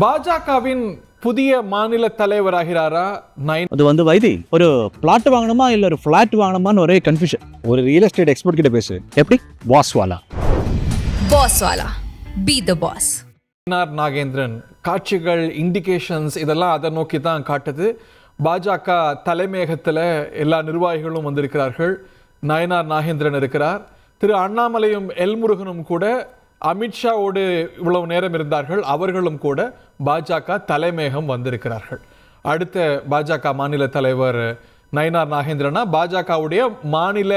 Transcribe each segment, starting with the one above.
பாஜகவின் புதிய மாநில தலைவராகிறாரா அது வைத்தி ஒரு பிளாட் வாங்கணுமா இல்ல ஒரு பிளாட் வாங்கணுமான்னு ஒரே கன்ஃபியூஷன். ஒரு ரியல் எஸ்டேட் எக்ஸ்பர்ட் கிட்ட பேசு. எப்படி பாஸ்வாலா be the boss. Nainar Nagendran காட்சிகள் இண்டிகேஷன்ஸ் இதெல்லாம் அதை நோக்கி தான் காட்டுது. பாஜக தலைமையகத்தில் எல்லா நிர்வாகிகளும் வந்திருக்கிறார்கள். நயினார் நாகேந்திரன் இருக்கிறார். திரு அண்ணாமலையும் எல்முருகனும் கூட அமித்ஷாவோடு இவ்வளவு நேரம் இருந்தார்கள். அவர்களும் கூட பாஜக தலைமையகம் வந்திருக்கிறார்கள். அடுத்த பாஜக மாநில தலைவர் நயினார் நாகேந்திரனா பாஜகவுடைய மாநில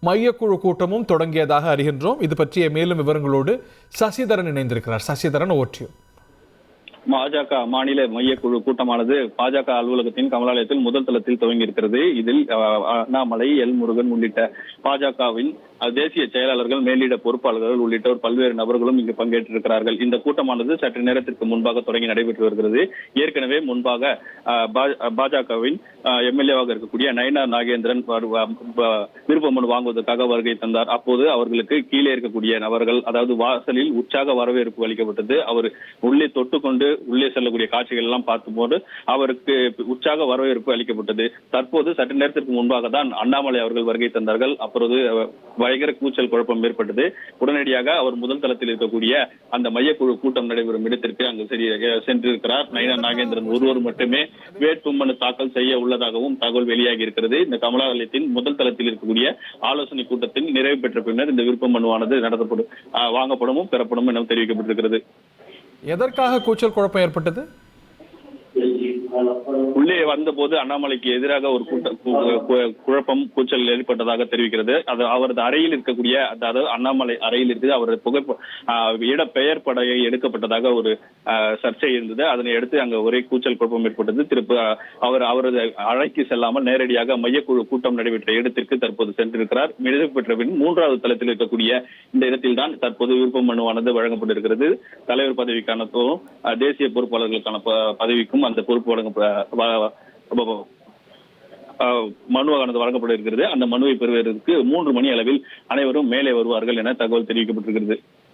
மையக்குழு கூட்டமும் தொடங்கியதாக அறிகின்றோம். இது பற்றிய மேலும் விவரங்களோடு சசிதரன் இணைந்திருக்கிறார். சசிதரன், ஓட்டியோ. பாஜக மாநில மையக்குழு கூட்டமானது பாஜக அலுவலகத்தின் கமலாலயத்தில் முதல் தளத்தில் துவங்கி இருக்கிறது. இதில் அண்ணாமலை, எல்முருகன் உள்ளிட்ட பாஜகவின் தேசிய செயலாளர்கள், மேலிட பொறுப்பாளர்கள் உள்ளிட்டோர் பல்வேறு நபர்களும் இங்கு பங்கேற்றிருக்கிறார்கள். இந்த கூட்டமானது சற்று நேரத்திற்கு முன்பாக தொடங்கி நடைபெற்று வருகிறது. ஏற்கனவே முன்பாக பாஜகவின் எம்எல்ஏவாக இருக்கக்கூடிய நயினார் நாகேந்திரன் விருப்ப மனு வாங்குவதற்காக வருகை தந்தார். அப்போது அவர்களுக்கு கீழே இருக்கக்கூடிய நபர்கள், அதாவது வாசலில் உற்சாக வரவேற்பு அளிக்கப்பட்டது. அவர் உள்ளே தொட்டுக்கொண்டு உள்ளே செல்லக்கூடிய காட்சிகள் எல்லாம் பார்க்கும்போது அவருக்கு உற்சாக வரவேற்பு அளிக்கப்பட்டது. தற்போது சற்று நேரத்திற்கு முன்பாக தான் அண்ணாமலை அவர்கள் வருகை தந்தார்கள். அப்போது பயங்கர கூச்சல் குழப்பம் ஏற்பட்டது. உடனடியாக அவர் முதல் தளத்தில் இருக்கக்கூடிய அந்த மையக்குழு கூட்டம் நடைபெறும் இடத்திற்கு அங்கு சென்றிருக்கிறார். நயினார் நாகேந்திரன் ஒருவர் மட்டுமே வேட்புமனு தாக்கல் செய்ய உள்ளதாகவும் தகவல் வெளியாகி இருக்கிறது. இந்த கமலாலயத்தின் முதல் தளத்தில் இருக்கக்கூடிய ஆலோசனை கூட்டத்தில் நிறைவு பெற்ற பின்னர் இந்த விருப்ப மனுவானது நடத்தப்படும், வாங்கப்படவும் பெறப்படும் என தெரிவிக்கப்பட்டிருக்கிறது. எதற்காக கூச்சல் குழப்பம் ஏற்பட்டது? உள்ளே வந்தபோது அண்ணாமலைக்கு எதிராக ஒரு குழப்பம் கூச்சல் ஏற்பட்டதாக தெரிவிக்கிறது. அது அவரது அறையில் இருக்கக்கூடிய, அதாவது அண்ணாமலை அறையில் இருக்குது, அவரது இடப்பெயர் படையை எடுக்கப்பட்டதாக ஒரு சர்ச்சை இருந்தது. அதனை அடுத்து அங்கு ஒரே கூச்சல் குழப்பம் ஏற்பட்டது. திருப்பி அவரது அறைக்கு செல்லாமல் நேரடியாக மையக்குழு கூட்டம் நடைபெற்ற இடத்திற்கு தற்போது சென்றிருக்கிறார். நிறைவு பெற்ற பின் மூன்றாவது தளத்தில் இருக்கக்கூடிய இந்த இடத்தில் தான் தற்போது விருப்ப மனுவானது வழங்கப்பட்டிருக்கிறது. தலைவர் பதவிக்கான தேசிய பொறுப்பாளர்களுக்கான பதவிக்கும் அந்த பொறுப்பு மனுவானது வழங்கப்பட இருக்கிறது. அந்த மனுவை பெறுவதற்கு 3 மணி அளவில் அனைவரும் மேலே வருவார்கள் என தகவல் தெரிவிக்கப்பட்டிருக்கிறது.